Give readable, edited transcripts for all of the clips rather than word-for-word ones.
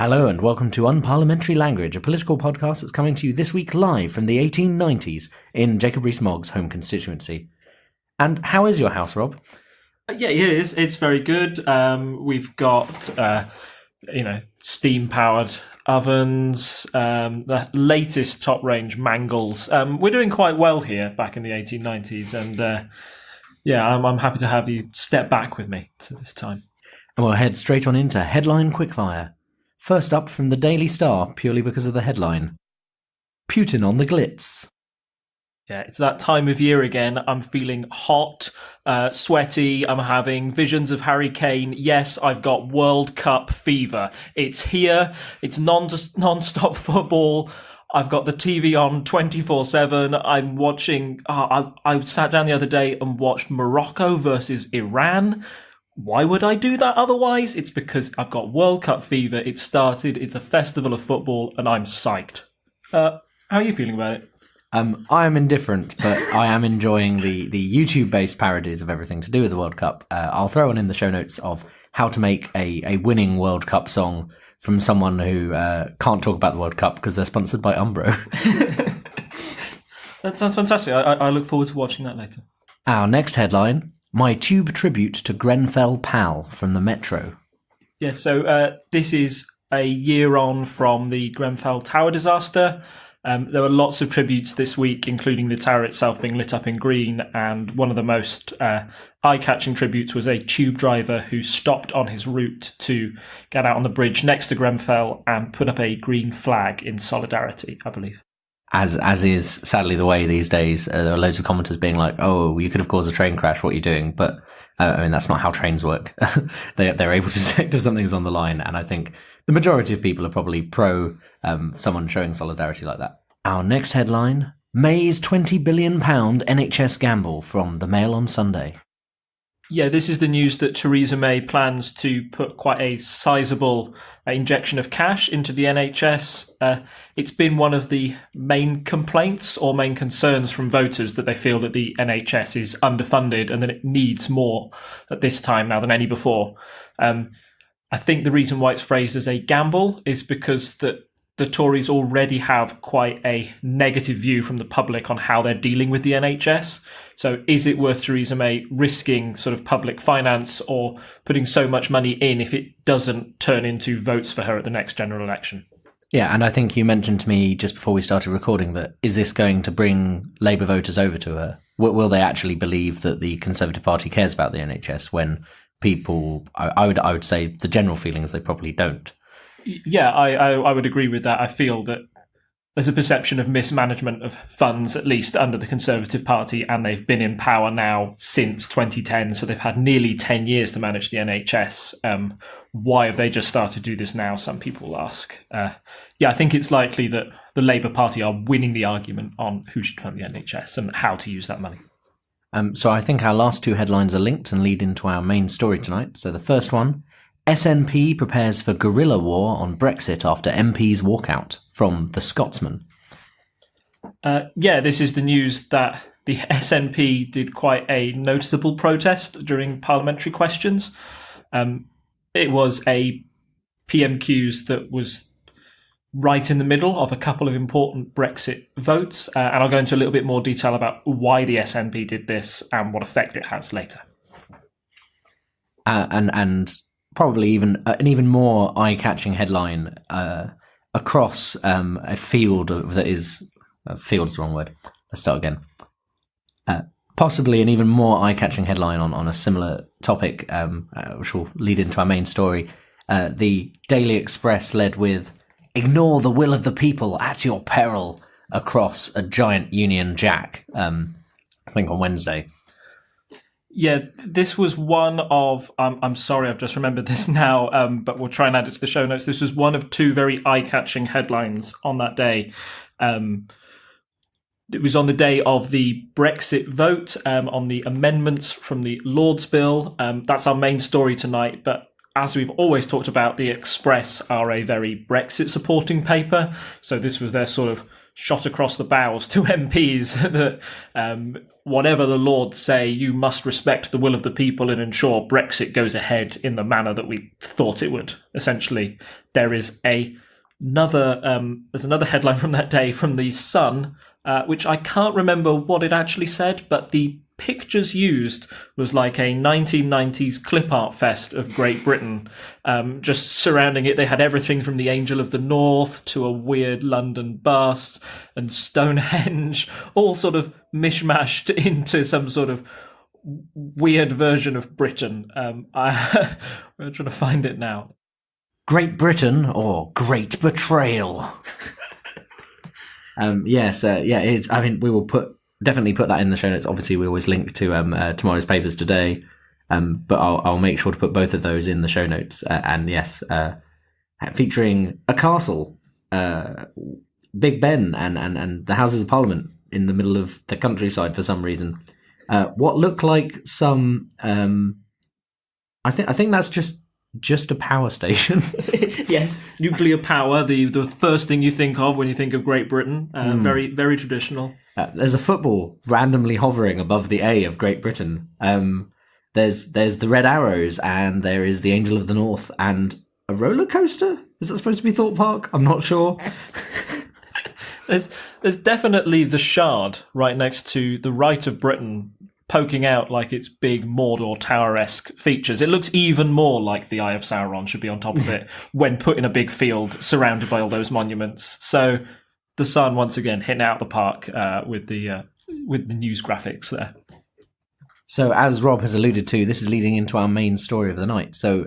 Hello and welcome to Unparliamentary Language, a political podcast that's coming to you this week live from the 1890s in Jacob Rees-Mogg's home constituency. And how is your house, Rob? Yeah, it is. It's very good. We've got, steam-powered ovens, the latest top-range mangles. We're doing quite well here back in the 1890s, and I'm happy to have you step back with me to this time. And we'll head straight on into Headline Quickfire. First up from the Daily Star, purely because of the headline. Putin on the glitz. Yeah, it's that time of year again. I'm feeling hot, sweaty. I'm having visions of Harry Kane. Yes, I've got World Cup fever. It's here. It's non-stop football. I've got the TV on 24/7. I'm watching... I sat down the other day and watched Morocco versus Iran. Why would I do that otherwise? It's because I've got World Cup fever. It started. It's a festival of football, and I'm psyched. How are you feeling about it? I am indifferent, but I am enjoying the YouTube-based parodies of everything to do with the World Cup. I'll throw one in the show notes of how to make a winning World Cup song from someone who can't talk about the World Cup because they're sponsored by Umbro. That sounds fantastic. I look forward to watching that later. Our next headline... My tube tribute to Grenfell Pal from the Metro. Yeah, so this is a year on from the Grenfell Tower disaster. There were lots of tributes this week, including the tower itself being lit up in green, and one of the most eye-catching tributes was a tube driver who stopped on his route to get out on the bridge next to Grenfell and put up a green flag in solidarity, I believe. As is sadly the way these days, there are loads of commenters being like, "Oh, you could have caused a train crash. What are you doing?" But that's not how trains work. They're able to detect if something's on the line, and I think the majority of people are probably pro someone showing solidarity like that. Our next headline: May's £20 billion NHS gamble from the Mail on Sunday. Yeah, this is the news that Theresa May plans to put quite a sizable injection of cash into the NHS. It's been one of the main complaints or main concerns from voters that they feel that the NHS is underfunded and that it needs more at this time now than any before. I think the reason why it's phrased as a gamble is because the Tories already have quite a negative view from the public on how they're dealing with the NHS. So is it worth Theresa May risking sort of public finance or putting so much money in if it doesn't turn into votes for her at the next general election? Yeah, and I think you mentioned to me just before we started recording that is this going to bring Labour voters over to her? Will they actually believe that the Conservative Party cares about the NHS when people, I would say the general feeling is they probably don't? Yeah, I would agree with that. I feel that there's a perception of mismanagement of funds, at least under the Conservative Party, and they've been in power now since 2010, so they've had nearly 10 years to manage the NHS. Why have they just started to do this now, some people will ask. I think it's likely that the Labour Party are winning the argument on who should fund the NHS and how to use that money. So I think our last two headlines are linked and lead into our main story tonight. So the first one, SNP prepares for guerrilla war on Brexit after MPs walkout, from The Scotsman. This is the news that the SNP did quite a noticeable protest during parliamentary questions. It was a PMQs that was right in the middle of a couple of important Brexit votes, and I'll go into a little bit more detail about why the SNP did this and what effect it has later. And probably even an even more eye-catching headline across a field that is... field's the wrong word. Let's start again. Possibly an even more eye-catching headline on a similar topic, which will lead into our main story. The Daily Express led with, "Ignore the will of the people at your peril," across a giant Union Jack, I think on Wednesday. Yeah, this was one of, I'm sorry, I've just remembered this now, but we'll try and add it to the show notes. This was one of two very eye-catching headlines on that day. It was on the day of the Brexit vote, on the amendments from the Lord's Bill. That's our main story tonight, but as we've always talked about, the Express are a very Brexit-supporting paper, so this was their sort of shot across the bows to MPs that whatever the Lords say, you must respect the will of the people and ensure Brexit goes ahead in the manner that we thought it would. Essentially, there's another headline from that day from the Sun, which I can't remember what it actually said, but the pictures used was like a 1990s clip art fest of Great Britain. Just surrounding it, they had everything from the Angel of the North to a weird London bus and Stonehenge, all sort of mishmashed into some sort of weird version of Britain. We're trying to find it now. Great Britain or Great Betrayal. It's. I mean, we will definitely put that in the show notes. Obviously, we always link to tomorrow's papers today, but I'll make sure to put both of those in the show notes. Featuring a castle, Big Ben, and the Houses of Parliament in the middle of the countryside for some reason. What looked like some. I think that's just a power station. Yes, nuclear power, the first thing you think of when you think of Great Britain. Very, very traditional. There's a football randomly hovering above the A of Great Britain. There's the Red Arrows, and there is the Angel of the North, and a roller coaster? Is that supposed to be Thorpe Park? I'm not sure. There's definitely the Shard right next to the right of Britain, poking out like its big Mordor Tower-esque features. It looks even more like the Eye of Sauron should be on top of it when put in a big field surrounded by all those monuments. So the Sun once again hitting out the park with the news graphics there. So as Rob has alluded to, this is leading into our main story of the night. So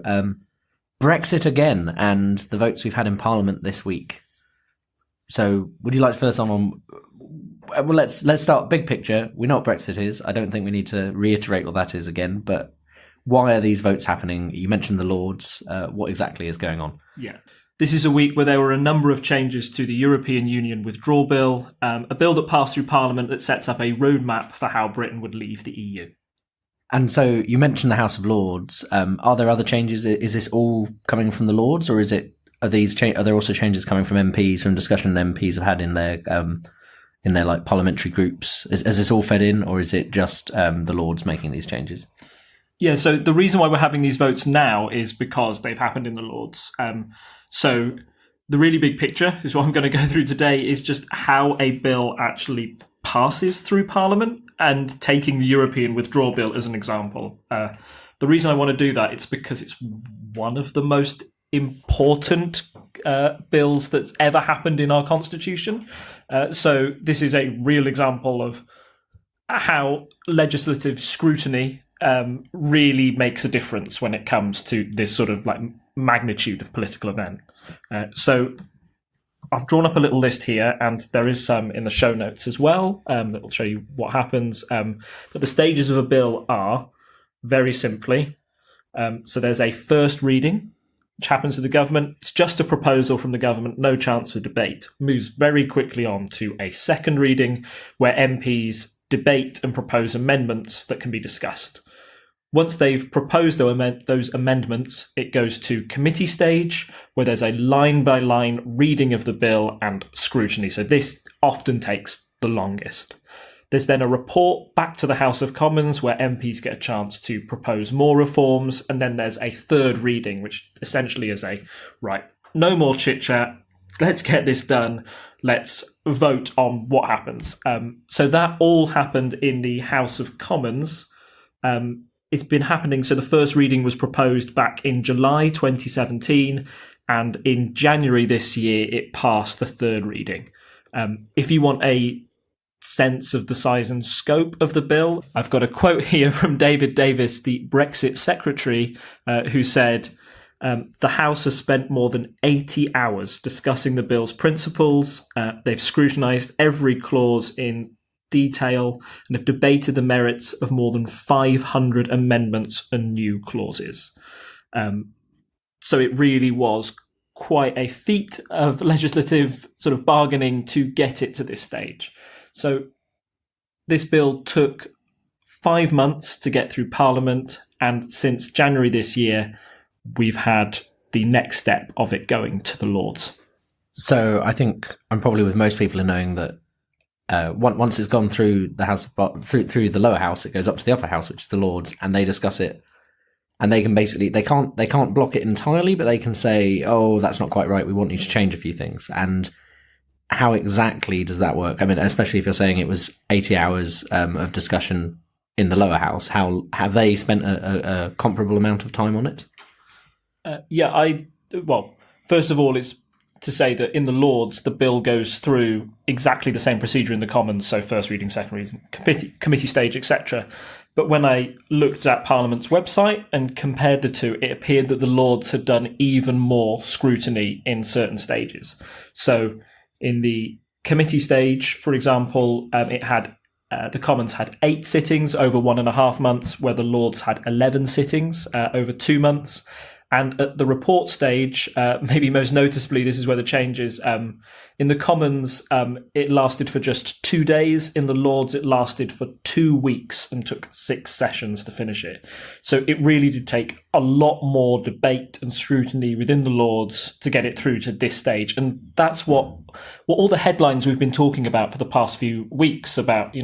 Brexit again, and the votes we've had in Parliament this week. So would you like to fill us on well, let's start big picture. We know what Brexit is. I don't think we need to reiterate what that is again, but why are these votes happening? You mentioned the Lords. What exactly is going on? Yeah. This is a week where there were a number of changes to the European Union Withdrawal Bill, a bill that passed through Parliament that sets up a roadmap for how Britain would leave the EU. And so you mentioned the House of Lords. Are there other changes? Is this all coming from the Lords, or are there also changes coming from MPs, from discussion MPs have had in their like parliamentary groups? Has this all fed in, or is it just the Lords making these changes? Yeah, so the reason why we're having these votes now is because they've happened in the Lords. So the really big picture is what I'm going to go through today, is just how a bill actually passes through Parliament, and taking the European Withdrawal Bill as an example. The reason I want to do that, it's because it's one of the most important bills that's ever happened in our constitution. So this is a real example of how legislative scrutiny really makes a difference when it comes to this sort of like magnitude of political event. So I've drawn up a little list here, and there is some in the show notes as well that will show you what happens. But the stages of a bill are, very simply, so there's a first reading, which happens to the government. It's just a proposal from the government, no chance for debate. Moves very quickly on to a second reading, where MPs debate and propose amendments that can be discussed. Once they've proposed those amendments, it goes to committee stage, where there's a line-by-line reading of the bill and scrutiny. So this often takes the longest. There's then a report back to the House of Commons, where MPs get a chance to propose more reforms. And then there's a third reading, which essentially is no more chit-chat. Let's get this done. Let's vote on what happens. So that all happened in the House of Commons. It's been happening. So the first reading was proposed back in July 2017, and in January this year, it passed the third reading. If you want a sense of the size and scope of the bill, I've got a quote here from David Davis, the Brexit secretary, who said, the House has spent more than 80 hours discussing the bill's principles. They've scrutinised every clause in detail and have debated the merits of more than 500 amendments and new clauses. So it really was quite a feat of legislative sort of bargaining to get it to this stage. So this bill took 5 months to get through Parliament, and since January this year, we've had the next step of it going to the Lords. So I think I'm probably with most people in knowing that once it's gone through the House of through the lower house, it goes up to the upper house, which is the Lords, and they discuss it. And they can basically they can't block it entirely, but they can say, "Oh, that's not quite right. We want you to change a few things." And how exactly does that work? I mean, especially if you're saying it was 80 hours of discussion in the lower house, how have they spent a comparable amount of time on it? Well, first of all, it's to say that in the Lords, the bill goes through exactly the same procedure in the Commons, so first reading, second reading, committee stage, etc. But when I looked at Parliament's website and compared the two, it appeared that the Lords had done even more scrutiny in certain stages. So in the committee stage, for example, it had the Commons had 8 sittings over 1.5 months, where the Lords had 11 sittings over 2 months. And at the report stage, maybe most noticeably, this is where the change is. In the Commons, it lasted for just 2 days. In the Lords, it lasted for 2 weeks and took 6 sessions to finish it. So it really did take a lot more debate and scrutiny within the Lords to get it through to this stage. And that's what all the headlines we've been talking about for the past few weeks about,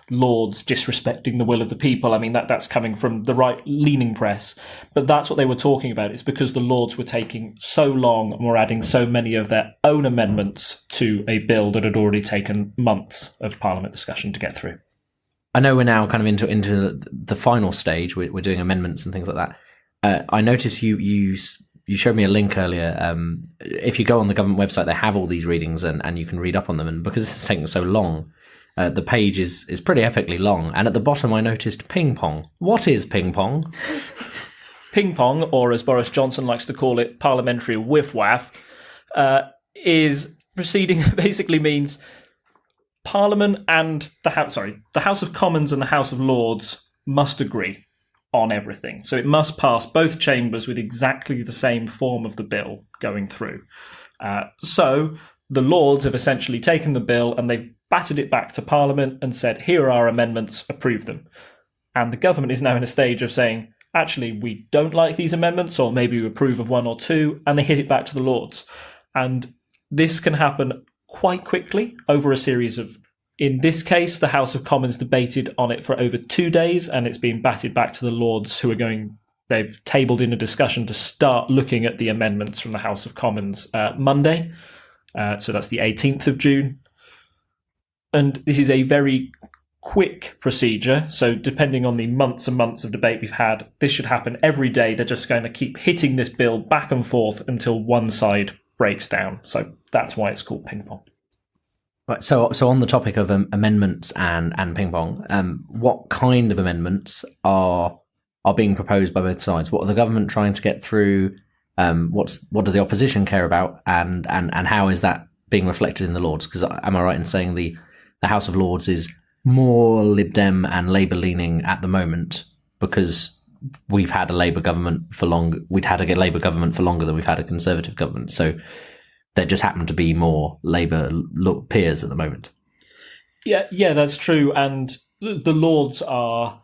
Lords disrespecting the will of the people. I mean, that's coming from the right-leaning press. But that's what they were talking about. It's because the Lords were taking so long and were adding so many of their own amendments to a bill that had already taken months of Parliament discussion to get through. I know we're now kind of into the final stage. We're doing amendments and things like that. I noticed you showed me a link earlier. If you go on the government website, they have all these readings and you can read up on them. And because it's taking so long, the page is pretty epically long. And at the bottom, I noticed ping pong. What is ping pong? Ping pong, or as Boris Johnson likes to call it, Parliamentary Wiff, Waff, is proceeding that basically means Parliament and the House of Commons and the House of Lords must agree on everything. So it must pass both chambers with exactly the same form of the bill going through. So the Lords have essentially taken the bill and they've battered it back to Parliament and said, here are our amendments, approve them. And the government is now in a stage of saying, actually, we don't like these amendments, or maybe we approve of one or two, and they hit it back to the Lords. And this can happen quite quickly over a series of, in this case, the House of Commons debated on it for over 2 days, and it's been batted back to the Lords, they've tabled in a discussion to start looking at the amendments from the House of Commons Monday. So that's the 18th of June. And this is a very quick procedure. So depending on the months and months of debate we've had, this should happen every day. They're just going to keep hitting this bill back and forth until one side breaks down. So that's why it's called ping pong. Right. So on the topic of amendments and ping pong, what kind of amendments are being proposed by both sides? What are the government trying to get through? What do the opposition care about? And how is that being reflected in the Lords? Because am I right in saying the House of Lords is more Lib Dem and Labour leaning at the moment because we've had a Labour government for long. We'd had a Labour government for longer than we've had a Conservative government. So there just happen to be more Labour peers at the moment. Yeah, that's true. And the Lords are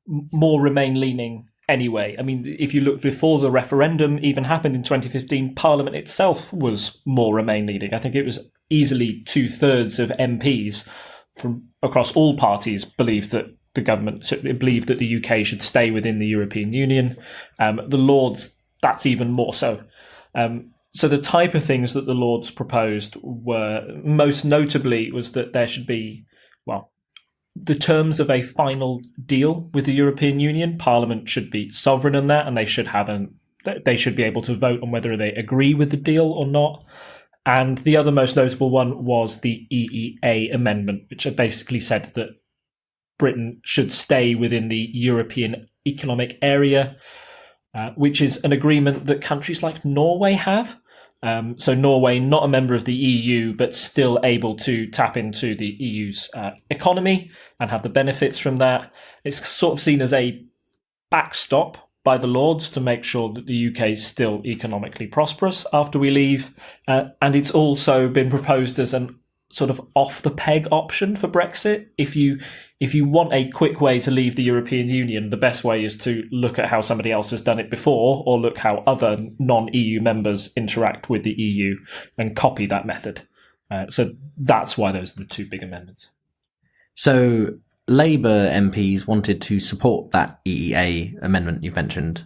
more Remain leaning anyway. I mean, if you look before the referendum even happened in 2015, Parliament itself was more Remain leaning. I think it was easily 2/3 of MPs from across all parties believed that the government believed that the UK should stay within the European Union. The Lords, that's even more so. So the type of things that the Lords proposed were, most notably, was that there should be, the terms of a final deal with the European Union. Parliament should be sovereign on that, and they should be able to vote on whether they agree with the deal or not. And the other most notable one was the EEA amendment, which basically said that Britain should stay within the European Economic Area, which is an agreement that countries like Norway have. So Norway, not a member of the EU, but still able to tap into the EU's economy and have the benefits from that. It's sort of seen as a backstop by the Lords to make sure that the UK is still economically prosperous after we leave. And it's also been proposed as an sort of off the peg option for Brexit. If you want a quick way to leave the European Union, the best way is to look at how somebody else has done it before, or look how other non-EU members interact with the EU and copy that method. So that's why those are the two big amendments. So Labour MPs wanted to support that EEA amendment you've mentioned.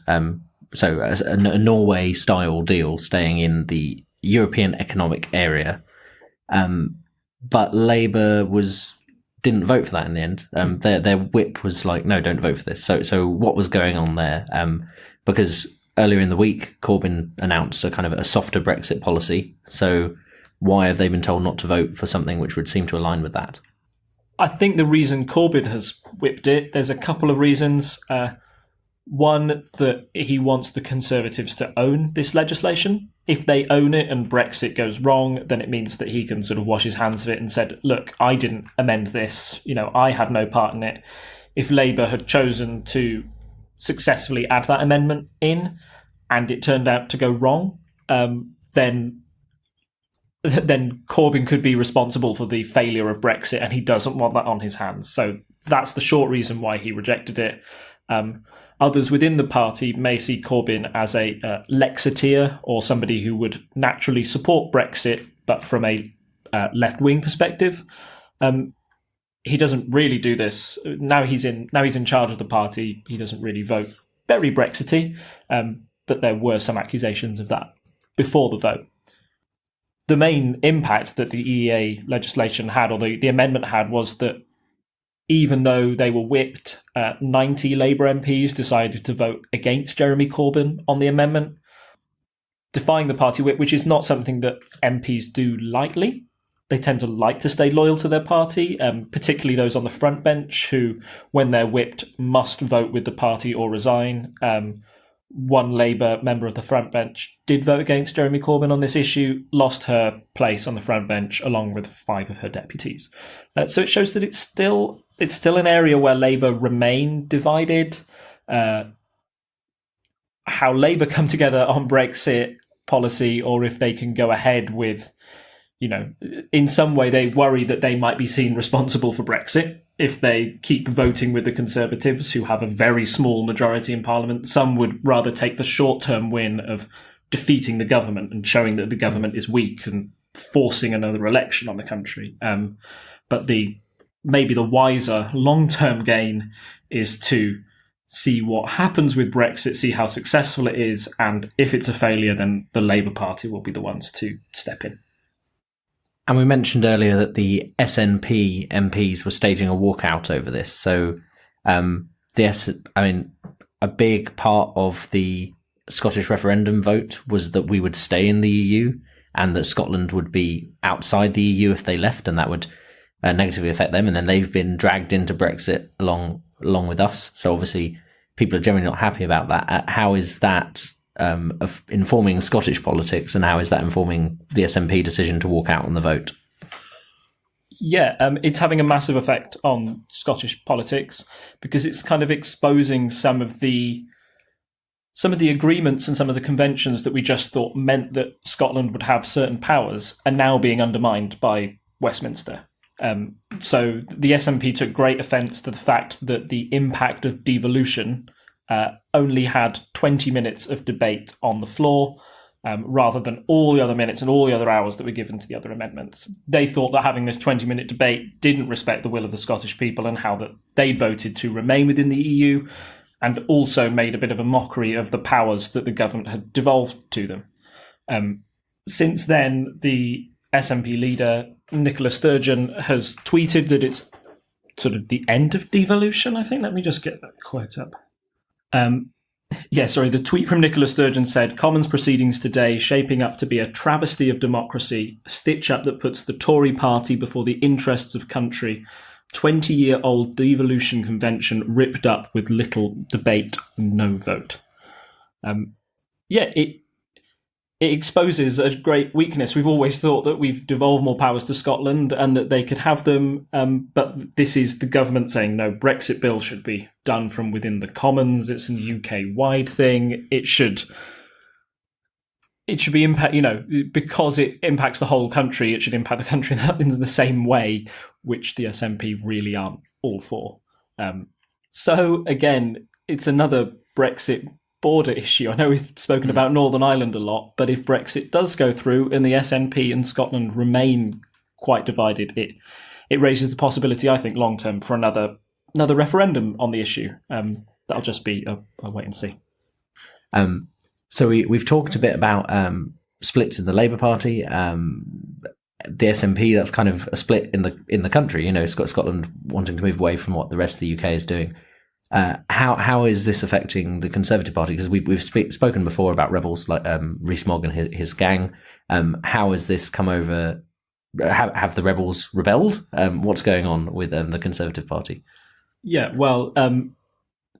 So a Norway-style deal staying in the European Economic Area. But Labour didn't vote for that in the end. Their whip was like, no, don't vote for this. So what was going on there? Because earlier in the week, Corbyn announced a kind of a softer Brexit policy. So why have they been told not to vote for something which would seem to align with that? I think the reason Corbyn has whipped it, there's a couple of reasons. One, that he wants the Conservatives to own this legislation. If they own it and Brexit goes wrong, then it means that he can sort of wash his hands of it and said, look, I didn't amend this. I had no part in it. If Labour had chosen to successfully add that amendment in and it turned out to go wrong, then Corbyn could be responsible for the failure of Brexit, and he doesn't want that on his hands. So that's the short reason why he rejected it. Others within the party may see Corbyn as a Lexiteer, or somebody who would naturally support Brexit, but from a left-wing perspective. He doesn't really do this. Now he's in charge of the party. He doesn't really vote very Brexity, but there were some accusations of that before the vote. The main impact that the EEA legislation had, or the amendment had, was that even though they were whipped, 90 Labour MPs decided to vote against Jeremy Corbyn on the amendment, defying the party whip, which is not something that MPs do lightly. They tend to like to stay loyal to their party, particularly those on the front bench who, when they're whipped, must vote with the party or resign. One Labour member of the front bench did vote against Jeremy Corbyn on this issue, lost her place on the front bench along with 5 of her deputies. So it shows that it's still an area where Labour remain divided. How Labour come together on Brexit policy, or if they can go ahead with, in some way they worry that they might be seen responsible for Brexit if they keep voting with the Conservatives, who have a very small majority in Parliament. Some would rather take the short-term win of defeating the government and showing that the government is weak and forcing another election on the country. But maybe the wiser long-term gain is to see what happens with Brexit, see how successful it is, and if it's a failure, then the Labour Party will be the ones to step in. And we mentioned earlier that the SNP MPs were staging a walkout over this. So, a big part of the Scottish referendum vote was that we would stay in the EU and that Scotland would be outside the EU if they left, and that would negatively affect them. And then they've been dragged into Brexit along with us. So obviously, people are generally not happy about that. How is that of informing Scottish politics, and how is that informing the SNP decision to walk out on the vote? Yeah, it's having a massive effect on Scottish politics because it's kind of exposing some of the agreements and some of the conventions that we just thought meant that Scotland would have certain powers are now being undermined by Westminster. So the SNP took great offence to the fact that the impact of devolution only had 20 minutes of debate on the floor, rather than all the other minutes and all the other hours that were given to the other amendments. They thought that having this 20-minute debate didn't respect the will of the Scottish people and how that they voted to remain within the EU, and also made a bit of a mockery of the powers that the government had devolved to them. Since then, the SNP leader, Nicola Sturgeon, has tweeted that it's sort of the end of devolution, I think. Let me just get that quote up. The tweet from Nicola Sturgeon said, Commons proceedings today shaping up to be a travesty of democracy, a stitch-up that puts the Tory party before the interests of country, 20-year-old devolution convention ripped up with little debate, no vote. It exposes a great weakness. We've always thought that we've devolved more powers to Scotland and that they could have them, but this is the government saying, no, Brexit bill should be done from within the Commons. It's a UK-wide thing. It should it should be because it impacts the whole country, it should impact the country in the same way, which the SNP really aren't all for. So again, it's another Brexit border issue. I know we've spoken about Northern Ireland a lot, but if Brexit does go through and the SNP and Scotland remain quite divided, it raises the possibility, I think, long term for another referendum on the issue. That'll just be a wait and see. So we've talked a bit about splits in the Labour Party. The SNP, that's kind of a split in the country. Scotland wanting to move away from what the rest of the UK is doing. How is this affecting the Conservative Party? Because we've spoken before about rebels like Rees-Mogg and his gang. How has this come over? Have the rebels rebelled? What's going on with the Conservative Party? Yeah, well,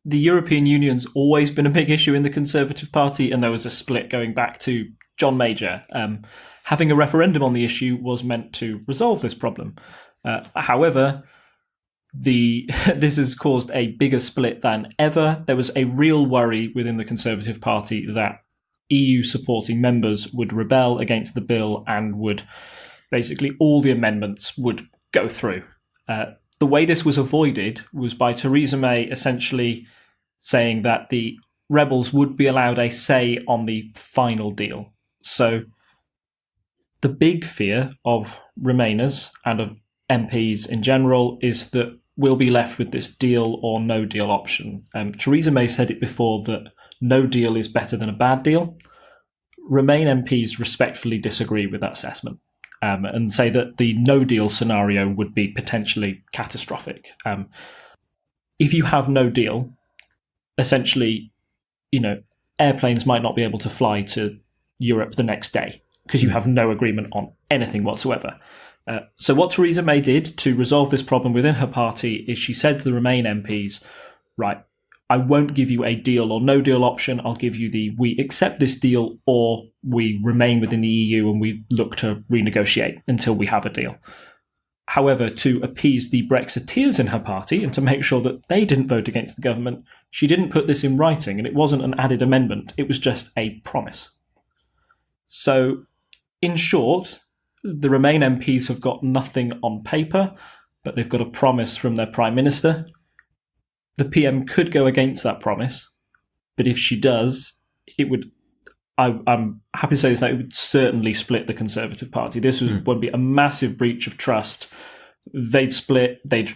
the European Union's always been a big issue in the Conservative Party, and there was a split going back to John Major. Having a referendum on the issue was meant to resolve this problem. However, this has caused a bigger split than ever. There was a real worry within the Conservative Party that EU-supporting members would rebel against the bill and would basically all the amendments would go through. The way this was avoided was by Theresa May essentially saying that the rebels would be allowed a say on the final deal. So the big fear of Remainers and of MPs in general is that we'll be left with this deal or no deal option. Theresa May said it before that no deal is better than a bad deal. Remain MPs respectfully disagree with that assessment. And say that the no deal scenario would be potentially catastrophic. If you have no deal, essentially, airplanes might not be able to fly to Europe the next day because you have no agreement on anything whatsoever. So what Theresa May did to resolve this problem within her party is she said to the Remain MPs, right, I won't give you a deal or no deal option. I'll give you we accept this deal or we remain within the EU and we look to renegotiate until we have a deal. However, to appease the Brexiteers in her party and to make sure that they didn't vote against the government, she didn't put this in writing, and it wasn't an added amendment. It was just a promise. So, in short, the Remain MPs have got nothing on paper, but they've got a promise from their Prime Minister. The PM could go against that promise, but if she does, it would. I'm happy to say this, that it would certainly split the Conservative Party. This would be a massive breach of trust. They'd split. They'd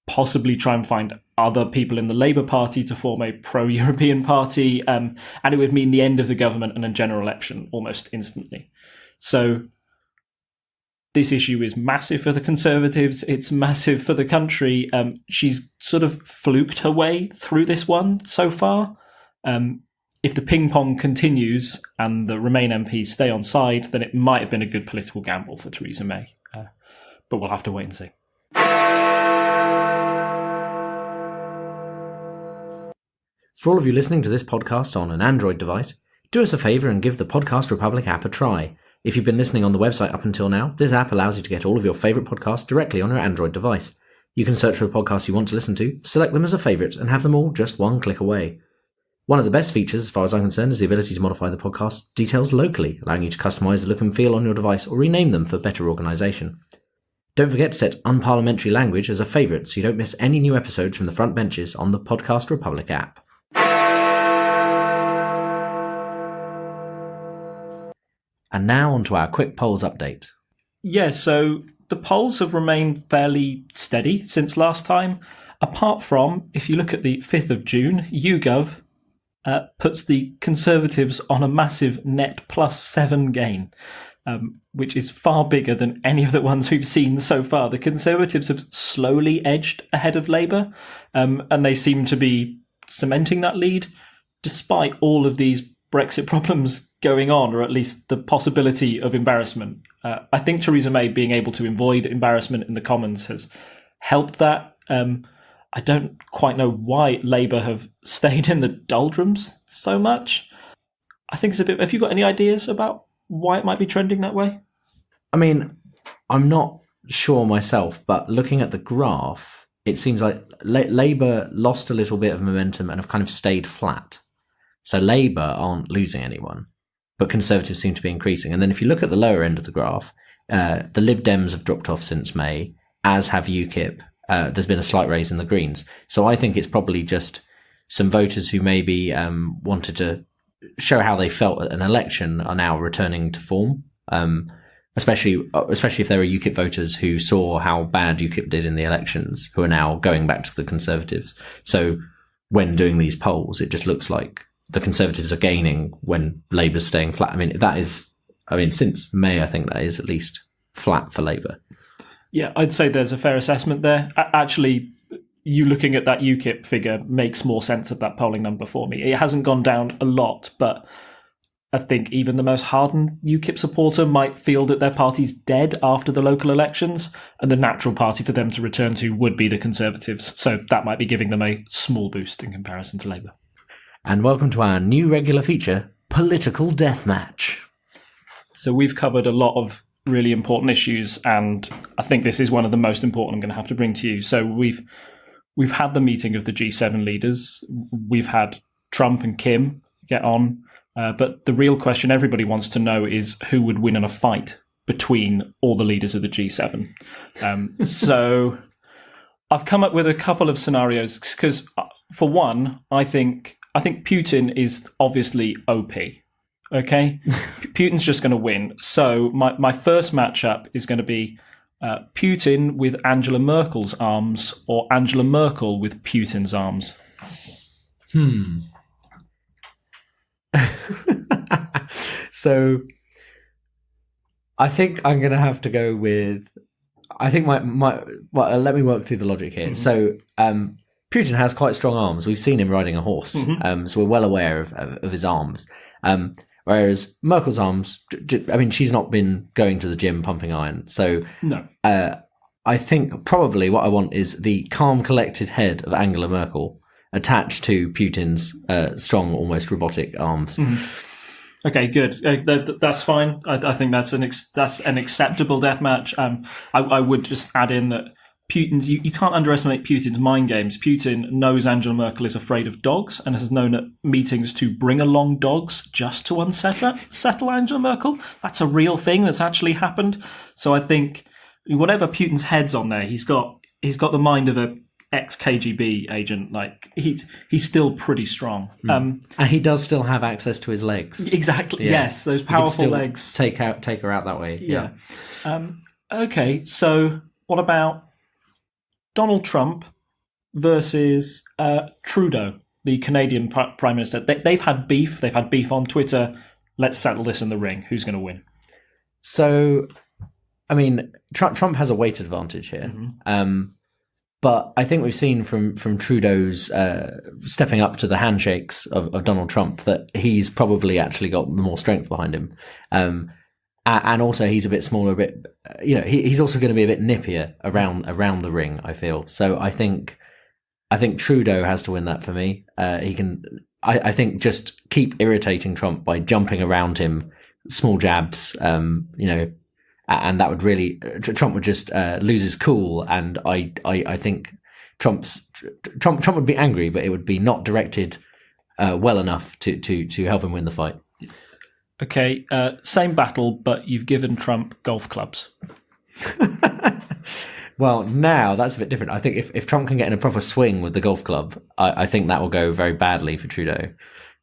possibly try and find other people in the Labour Party to form a pro-European party, and it would mean the end of the government and a general election almost instantly. So this issue is massive for the Conservatives. It's massive for the country. She's sort of fluked her way through this one so far. If the ping pong continues and the Remain MPs stay on side, then it might have been a good political gamble for Theresa May. But we'll have to wait and see. For all of you listening to this podcast on an Android device, do us a favour and give the Podcast Republic app a try. If you've been listening on the website up until now, this app allows you to get all of your favourite podcasts directly on your Android device. You can search for the podcasts you want to listen to, select them as a favourite, and have them all just one click away. One of the best features, as far as I'm concerned, is the ability to modify the podcast details locally, allowing you to customise the look and feel on your device or rename them for better organisation. Don't forget to set unparliamentary language as a favourite so you don't miss any new episodes from the front benches on the Podcast Republic app. And now on to our quick polls update. Yeah, so the polls have remained fairly steady since last time, apart from, if you look at the 5th of June, YouGov puts the Conservatives on a massive net +7 gain, which is far bigger than any of the ones we've seen so far. The Conservatives have slowly edged ahead of Labour, and they seem to be cementing that lead, despite all of these Brexit problems going on, or at least the possibility of embarrassment. I think Theresa May being able to avoid embarrassment in the Commons has helped that. I don't quite know why Labour have stayed in the doldrums so much. I think it's a bit... Have you got any ideas about why it might be trending that way? I mean, I'm not sure myself, but looking at the graph, it seems like Labour lost a little bit of momentum and have kind of stayed flat. So Labour aren't losing anyone. but Conservatives seem to be increasing. And then if you look at the lower end of the graph, the Lib Dems have dropped off since May, as have UKIP. There's been a slight raise in the Greens. So I think it's probably just some voters who maybe wanted to show how they felt at an election are now returning to form, especially if there are UKIP voters who saw how bad UKIP did in the elections, who are now going back to the Conservatives. So when doing these polls, it just looks like the Conservatives are gaining when Labour's staying flat. Since May, I think that is at least flat for Labour. Yeah, I'd say there's a fair assessment there. Actually, you looking at that UKIP figure makes more sense of that polling number for me. It hasn't gone down a lot, but I think even the most hardened UKIP supporter might feel that their party's dead after the local elections, and the natural party for them to return to would be the Conservatives. So that might be giving them a small boost in comparison to Labour. And welcome to our new regular feature, Political Deathmatch. So we've covered a lot of really important issues, and I think this is one of the most important I'm going to have to bring to you. So we've had the meeting of the G7 leaders. We've had Trump and Kim get on. But the real question everybody wants to know is who would win in a fight between all the leaders of the G7. So I've come up with a couple of scenarios because, for one, I think Putin is obviously OP. Okay? Putin's just going to win. So my first matchup is going to be Putin with Angela Merkel's arms or Angela Merkel with Putin's arms. So I think I'm going to have to go with, I think let me work through the logic here. Mm-hmm. So Putin has quite strong arms. We've seen him riding a horse. Mm-hmm. So we're well aware of his arms. Whereas Merkel's arms, she's not been going to the gym pumping iron. So no. I think probably what I want is the calm, collected head of Angela Merkel attached to Putin's strong, almost robotic arms. Mm-hmm. Okay, good. That's fine. I think that's an acceptable deathmatch. I would just add in that Putin's. You can't underestimate Putin's mind games. Putin knows Angela Merkel is afraid of dogs and has known at meetings to bring along dogs just to settle Angela Merkel. That's a real thing that's actually happened. So I think whatever Putin's head's on there, he's got the mind of a ex-KGB agent. Like he's still pretty strong, and he does still have access to his legs. Exactly. Yeah. Yes, those powerful legs. Take her out that way. Yeah. Okay. So what about Donald Trump versus Trudeau, the Canadian Prime Minister? They've had beef. They've had beef on Twitter. Let's settle this in the ring. Who's going to win? So, Trump has a weight advantage here. Mm-hmm. But I think we've seen from Trudeau's stepping up to the handshakes of Donald Trump that he's probably actually got more strength behind him. And also he's a bit smaller, he's also going to be a bit nippier around the ring, I feel. So I think Trudeau has to win that for me. He can, I think, just keep irritating Trump by jumping around him, small jabs, and that would really, Trump would just lose his cool, and I think Trump would be angry, but it would be not directed well enough to help him win the fight. Okay, same battle, but you've given Trump golf clubs. Well, now that's a bit different. I think if Trump can get in a proper swing with the golf club, I think that will go very badly for Trudeau.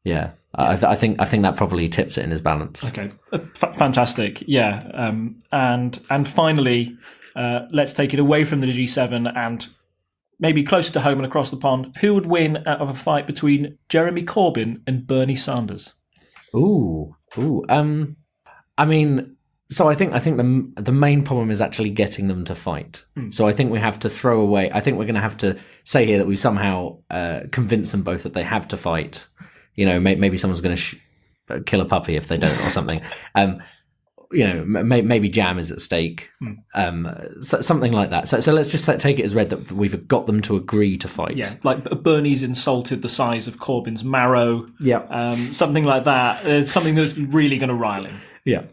Yeah. I think that probably tips it in his balance. Okay, fantastic. Yeah, and finally, let's take it away from the G7 and maybe closer to home and across the pond. Who would win out of a fight between Jeremy Corbyn and Bernie Sanders? Ooh. So I think the main problem is actually getting them to fight. So I think we have to throw away. I think we're going to have to say here that we somehow convince them both that they have to fight. Maybe someone's going to kill a puppy if they don't, or something. Maybe jam is at stake, something like that. So let's just take it as read that we've got them to agree to fight. Yeah, like Bernie's insulted the size of Corbyn's marrow. Yeah, something like that. It's something that's really going to rile him. Yeah.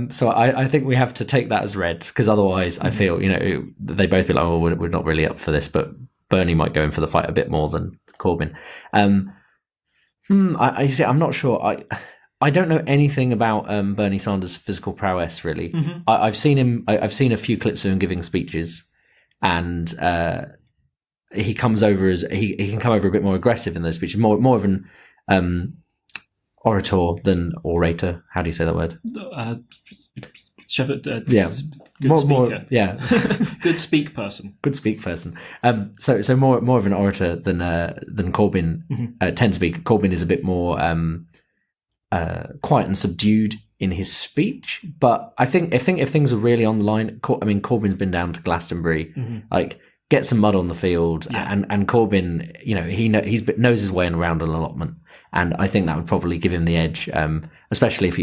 So I think we have to take that as read, because otherwise I feel they both be like, oh, we're not really up for this, but Bernie might go in for the fight a bit more than Corbyn. I'm not sure. I don't know anything about Bernie Sanders' physical prowess, really. Mm-hmm. I've seen him. I've seen a few clips of him giving speeches, and he comes over as he can come over a bit more aggressive in those speeches, more of an orator than orator. How do you say that word? Yeah. Good speaker. Good speak person. Good speak person. So more of an orator than Corbyn tends to be. Corbyn is a bit more quiet and subdued in his speech, but I think if things are really on the line, Corbyn's been down to Glastonbury, like get some mud on the field, and Corbyn, he knows his way around an allotment, and I think that would probably give him the edge, especially if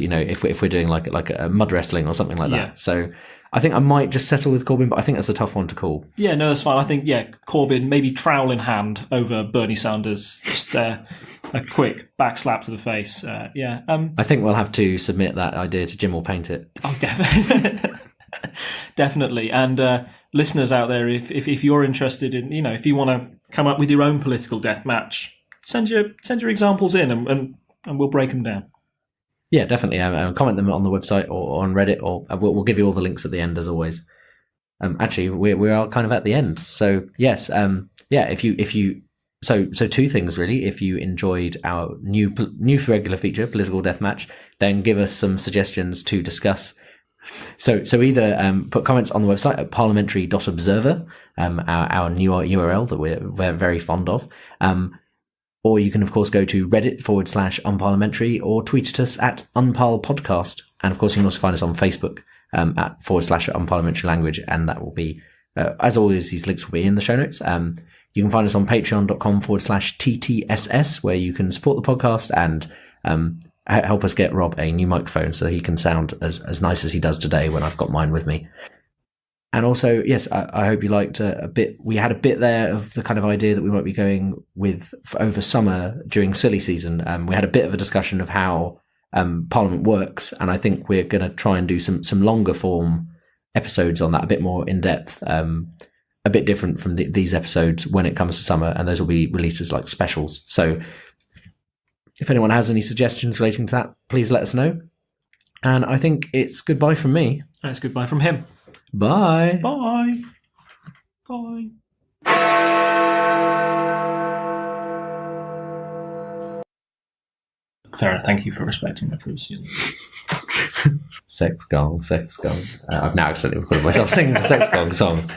we're doing like a mud wrestling or something like that. So I think I might just settle with Corbyn, but I think that's a tough one to call. Yeah, no, that's fine. I think Corbyn, maybe trowel in hand over Bernie Sanders, just a quick back slap to the face. I think we'll have to submit that idea to Jim or paint it. Oh, definitely. And listeners out there, if you're interested in, if you want to come up with your own political death match, send your examples in, and we'll break them down. Yeah, definitely. Comment them on the website or on Reddit, or we'll give you all the links at the end as always. Actually, we are kind of at the end. So yes, So two things really. If you enjoyed our new regular feature, Political Deathmatch, then give us some suggestions to discuss. So either put comments on the website at parliamentary.observer, our new URL that we're very fond of. Or you can, of course, go to Reddit/unparliamentary or tweet at us at unparlpodcast. And, of course, you can also find us on Facebook at /unparliamentary language. And that will be, as always, these links will be in the show notes. You can find us on patreon.com/TTSS, where you can support the podcast and help us get Rob a new microphone so he can sound as nice as he does today when I've got mine with me. And also, yes, I hope you liked a bit. We had a bit there of the kind of idea that we might be going with over summer during silly season. We had a bit of a discussion of how Parliament works, and I think we're going to try and do some longer form episodes on that, a bit more in depth, a bit different from these episodes when it comes to summer, and those will be released as like specials. So if anyone has any suggestions relating to that, please let us know. And I think it's goodbye from me. And it's goodbye from him. Bye. Bye. Bye. Sarah, thank you for respecting my privacy. Sex gong, sex gong. I've now accidentally recorded myself singing the sex gong song.